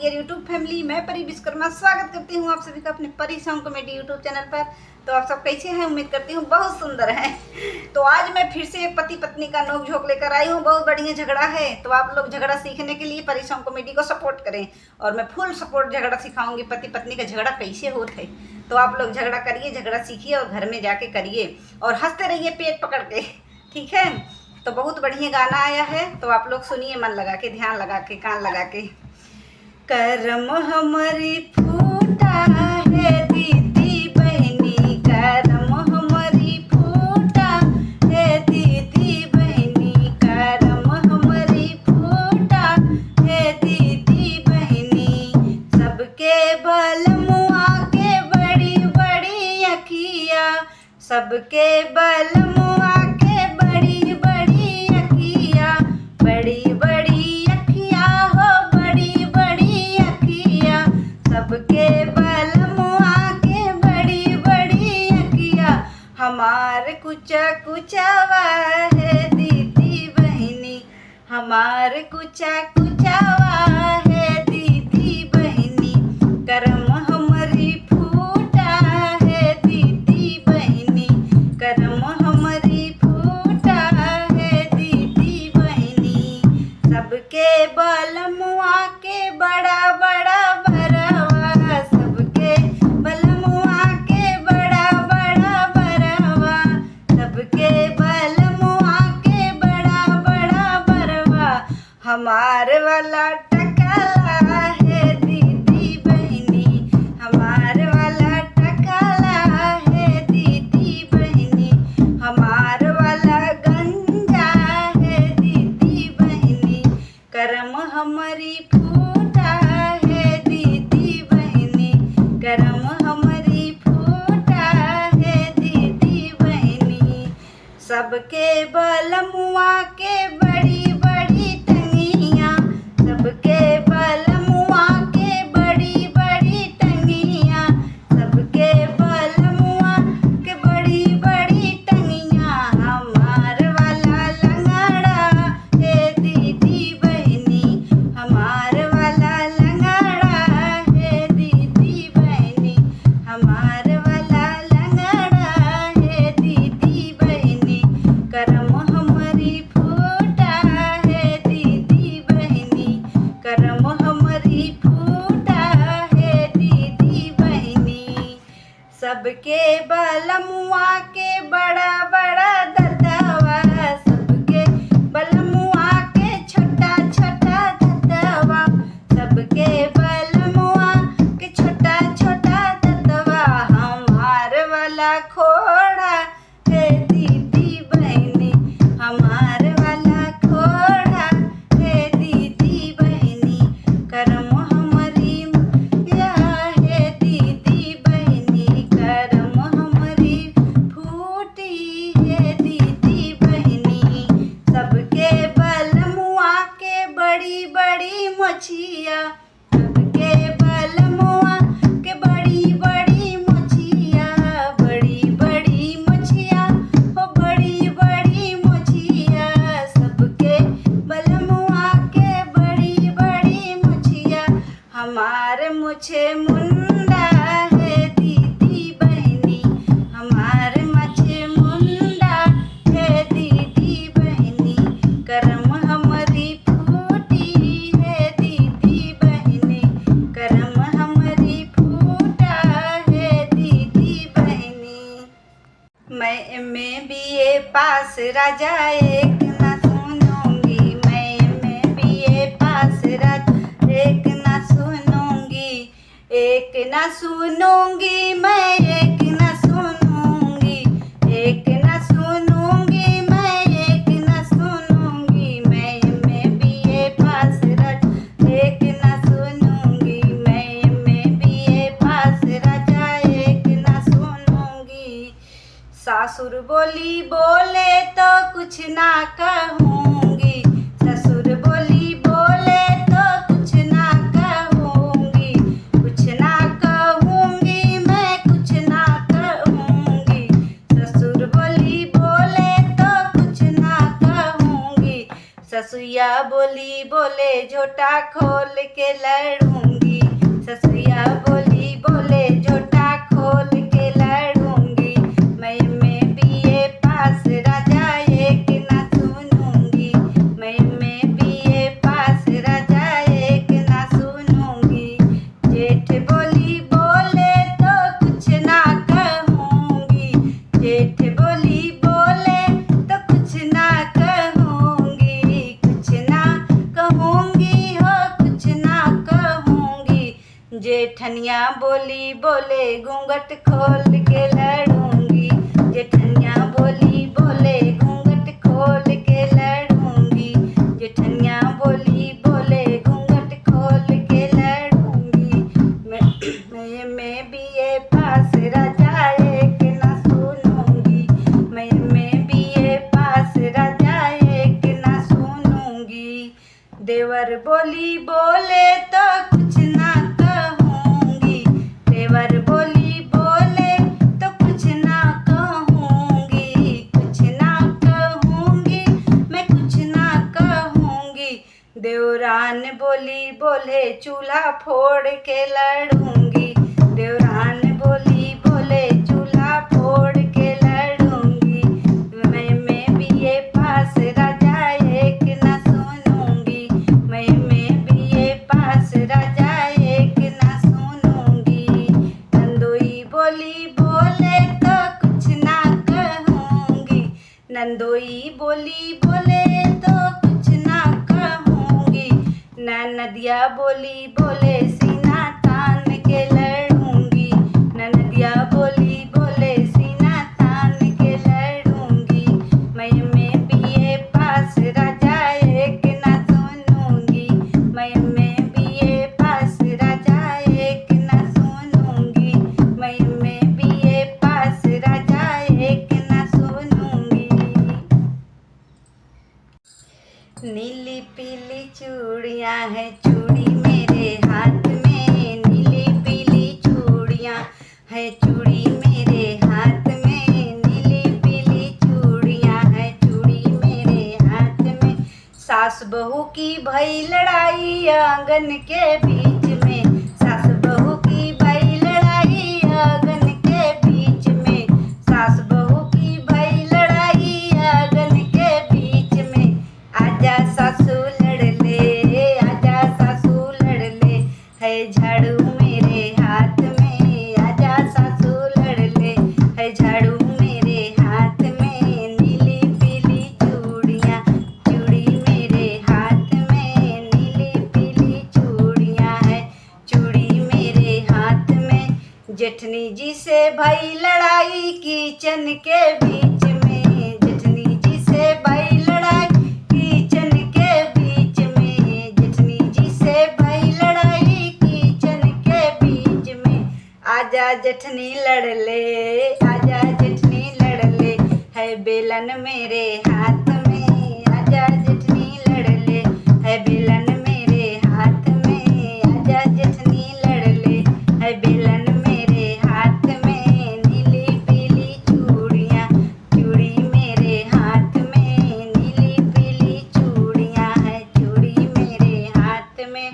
Dear YouTube family, मैं परी विश्वकर्मा स्वागत करती हूँ आप सभी का अपने परी सॉन्ग कॉमेडी यूट्यूब चैनल पर। तो आप सब कैसे हैं? उम्मीद करती हूँ बहुत सुंदर हैं। तो आज मैं फिर से एक पति पत्नी का नोक झोंक लेकर आई हूँ। बहुत बढ़िया झगड़ा है, तो आप लोग झगड़ा सीखने के लिए परी सॉन्ग कॉमेडी को सपोर्ट करें और मैं फुल सपोर्ट झगड़ा सिखाऊंगी। पति पत्नी का झगड़ा कैसे होता है, तो आप लोग झगड़ा करिए, झगड़ा सीखिए और घर में जाके करिए और हंसते रहिए पेट पकड़ के, ठीक है। तो बहुत बढ़िया गाना आया है, तो आप लोग सुनिए मन लगा के, ध्यान लगा के, कान लगा के। करम हमारी फूटा है दीदी बहनी, करम हमारी फूटा है दीदी बहनी, करम हमारी फूटा है दीदी बहनी। सबके बलमुआ के बड़ी बड़ी अखिया, सबके बलमुआ के बड़ी बड़ी अखिया, बड़ी बड़ी अखिया हो बड़ी बड़ी अखिया, सबके बलमुआ के बड़ी बड़ी अखिया। हमार कुचा कुचावा है दीदी बहनी, हमार कुचा कुचावा है दीदी बहनी। करम हमारी फूटा है दीदी बहनी, करम हमारी फूटा है दीदी बहनी। सबके बलमुआ के बड़ा बड़ा बरवा, सबके बलमुआ के बड़ा बड़ा बरवा, सबके बलमुआ के बड़ा बड़ा बरवा। हमार वाला टकला है दीदी बहनी, हमार वाला टकला है दीदी बहनी, हमार वाला गंजा है दीदी बहनी। करम हमारी फूटा है दीदी बहनी, करम हमारी फूटा है दीदी बहनी। सबके बलमुआ के बड़ी बड़ी टंगिया, सबके बलमुआ के बड़ी बड़ी टंगिया, सबके बलमुआ के बड़ी बड़ी टंगिया। हमार वाला लंगड़ा है दीदी बहनी, हमार वाला लंगड़ा है दीदी बहनी, हमार वाला लंगड़ा है दीदी बहनी। करम हमारी फूटा है दीदी बहनी, करम हमारी फूटा है दीदी बहनी। सबके बलमुआ के बड़ा बड़ा ददवा, सबके बलमुआ के छोटा छोटा ददवा, सबके बलमुआ के छोटा छोटा ददवा। हमार वाला खोड़ा है दीदी बहनी, हमार वाला खोड़ा है दीदी बहनी। करम हमारी या है दीदी बहनी, करम हमारी फूटी है दीदी बहनी। सबके बलमुआ के बड़ी बड़ी मछिया, सबके बलमुआ के बड़ी बड़ी मछिया, बड़ी बड़ी मछिया हो बड़ी बड़ी मछिया, सबके बलमुआ के बड़ी बड़ी मछिया। हमार मुझे मुंडा है दीदी बहनी, हमार मुझे मुंडा है दीदी बहनी। करम हमारी फूटी है दीदी बहनी, करम हमारी फूटा है दीदी बहनी। मैं BA पास राजा एक ना सुनूंगी, मैं BA पास राजा एक ना सुनूंगी, एक ना सुनूंगी, मैं एक ना सुनूंगी, एक ना सुनूंगी, मैं एक ना सुनूंगी। मैं BA पास राजा एक ना सुनूंगी, मैं BA पास राजा एक ना सुनूंगी। सासुर बोली बोले तो कुछ ना कहूँगी, ससुर बोली बोले तो कुछ ना कहूँगी, कुछ ना कहूँगी, मैं कुछ ना कहूँगी। ससुर बोली बोले तो कुछ ना कहूँगी, ससुया बोली बोले झोटा खोल के लड़ूंगी। ससुरिया बोली बोले झोटा खोल के लड़ूंगी, मैं में बीए पास राजा एक ना सुनूंगी, मैं में बीए पास राजा एक ना सुनूंगी। जेठ बोली बोले तो कुछ ना कहूंगी, जेठ बोली बोले तो कुछ ना कहूंगी, कुछ ना कहूंगी हो कुछ ना कहूंगी। जेठनिया बोली बोले घूंघट खोल के लड़ूंगी, जेठनिया बोली बोले घूंघट खोल के लड़ूंगी, जेठनिया बोली बोले घूंघट खोल के लड़ूंगी। मैं बीए पास राजा एक ना सुनूंगी, मैं बीए पास राजा एक ना सुनूंगी। देवर बोली बोले तो कुछ ना कहूंगी, देवर बोली बोले तो कुछ ना कहूंगी, कुछ ना कहूंगी, मैं कुछ ना कहूंगी। देवरान बोली बोले चूल्हा फोड़ के लड़ूंगी, देवरान बोली बोले चूल्हा फोड़ के लड़ूंगी, मैं बीए पास राजा एक ना सुनूंगी, मैं बीए पास राजा एक ना सुनूंगी। नंदोई बोली बोले तो कुछ ना कहूंगी, नंदोई बोली बोले तो कुछ ना कहूंगी। ननदिया बोली बोले सीना तान के लड़ूंगी, ननदिया बोली बोले सीना तान के लड़ूंगी, मैं बीए पास राजा एक ना सुनूंगी, मैं बीए पास राजा एक ना सुनूंगी, मैं बीए पास राजा एक ना सुनूंगी। नीली पीली चूड़ियां है चूड़ी मेरे हाथ में, नीली पीली चूड़ियां है चूड़ी मेरे हाथ में, नीली पीली चूड़ियां है चूड़ी मेरे हाथ में। सास बहू की भई लड़ाई आंगन के बीच में, सास बहू की भई लड़ाई आंगन के बीच में, सास बहू की भई लड़ाई आंगन के बीच में। आजा सासू लड़ ले, आजा सासू लड़ ले, है झाड़ू मेरे हाथ में, आजा सासू लड़ ले, है झाड़ू मेरे हाथ में। नीली पीली चूड़ियां चूड़ी मेरे हाथ में, नीली पीली चूड़ियां है चूड़ी मेरे हाथ में। जेठनी जी से भई लड़ाई किचन के बीच में, जेठनी जी से भई लड़ाई किचन के बीच में, जेठनी जी से भई लड़ाई किचन के बीच में। आजा जेठनी लड़ ले, आजा जेठनी लड़ ले, है बेलन मेरे हाथ में, आजा जेठनी लड़ ले, है बेलन मेरे हाथ में, आजा जेठनी लड़ ले, है बेलन मेरे हाथ में। नीली पीली चूड़ियां चूड़ी मेरे हाथ में, नीली पीली चूड़ियां है चूड़ी मेरे हाथ में।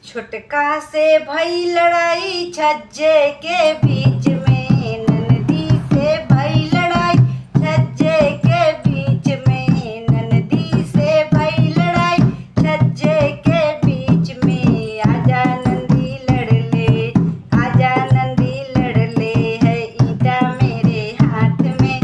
छुटका से भई लड़ाई छज्जे के बीच में, ननदी से भई लड़ाई छज्जे के बीच में, ननदी से भई लड़ाई छज्जे के बीच में। आजा नंदी लड़ ले, आजा नंदी लड़ ले, है ईटा मेरे हाथ में,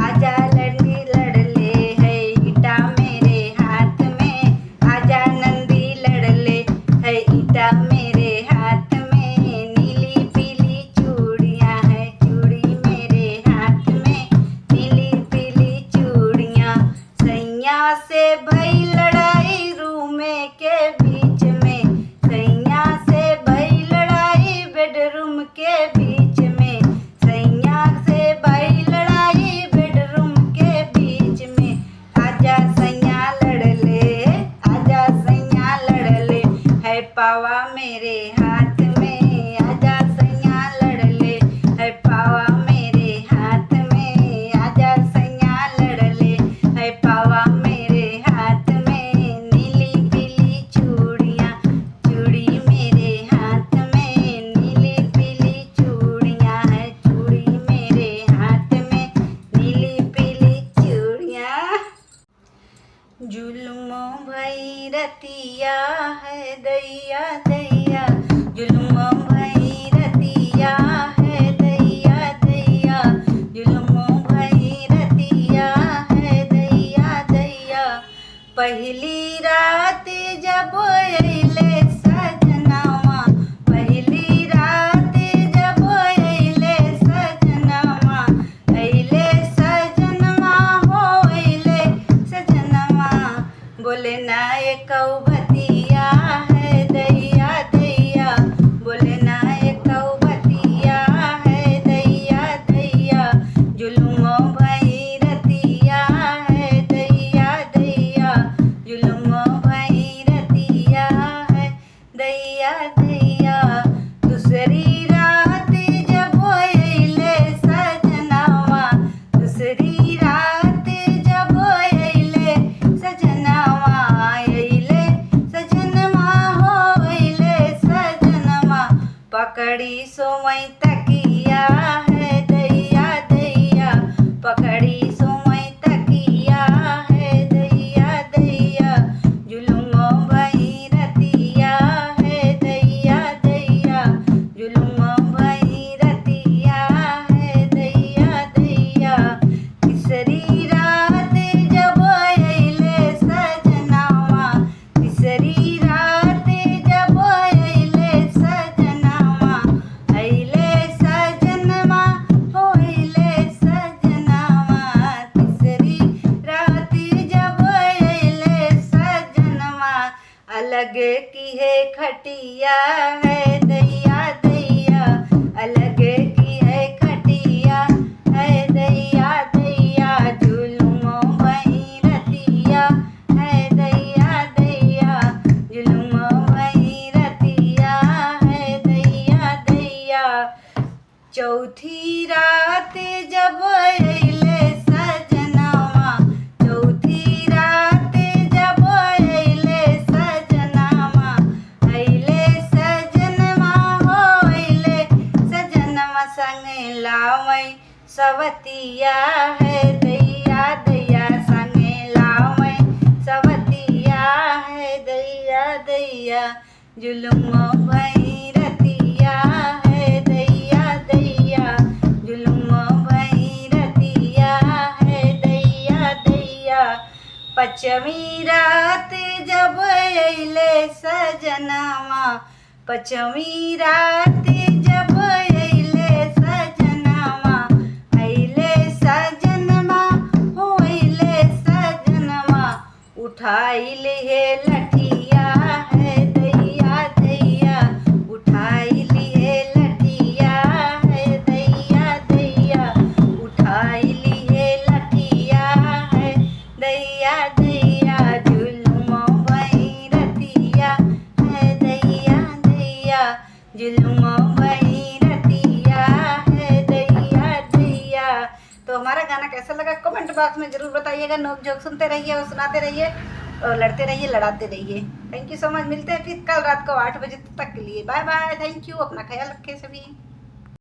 आजा नंदी लड़ ले, है ईटा मेरे हाथ में, आजा नंदी लड़ ले, है ईटा मेरे हाथ में। नीली पीली चूड़ियां है चूड़ी मेरे हाथ में, नीली पीली चूड़ियां। सैया से भई लड़ाई रूमे के बीच में, सैया से भई लड़ाई बेडरूम के बीच में, सैया से भई लड़ाई बेडरूम के बीच में। आजा सैया लड़ ले, आजा सैया लड़ ले, है पावा मेरे हाथ में, आजा सैया लड़ ले, है पावा मेरे हाथ में, आजा सैया लड़ ले, है पावा मेरे हाथ में। नीली पीली चूड़ियां चूड़ी मेरे हाथ में, पकड़ी सोमई तकिया है दैया दैया, पकड़ी सोमई तकिया है दैया दैया, जुलुम भई रतिया है दैया दैया, जुलुम भई रतिया है दैया दैया। तीसरी रात जब अइले सजनावा, तीसरी रात जब अइले सजनावा, अइले सजनवा हो अइले सजनावा, तीसरी रात जब अइले सजनवा, अलग की है खटिया है दैया दैया, अलग की है खटिया है दैया दैया, जुलुम भई रतिया है दैया दैया, जुलुम भई रतिया है दैया दैया। चौथी रात जब अइले सजनावा, चौथी रात जब अइले सजनावा, अइले सजनवा हो अइले सजनवा, संग लावई सवतिया है दैया दैया, संग लावई सवतिया है दैया दैया, जुलुम भई रतिया है दैया दैया, जुलुम भई रतिया है दैया दैया। पचमी रात जब अइले सजनावा, पचमी रात जब अइले सजनावा, अइले सजनवा हो अइले सजनवा, उठाई लिए लठिया है दैया दैया, उठाई लिए लठिया है दैया दैया, उठाई लिए लठिया है दैया दैया, जुलुम भई रतिया है दैया दैया, जुलुम भई रतिया है दैया दैया। तो हमारा गाना कैसा लगा कमेंट बॉक्स में ज़रूर बताइएगा। नोक झोंक सुनते रहिए और सुनाते रहिए और लड़ते रहिए लड़ाते रहिए। Thank you so much. मिलते हैं फिर कल रात को 8 बजे तक के लिए। Bye bye. Thank you. अपना ख्याल रखें सभी।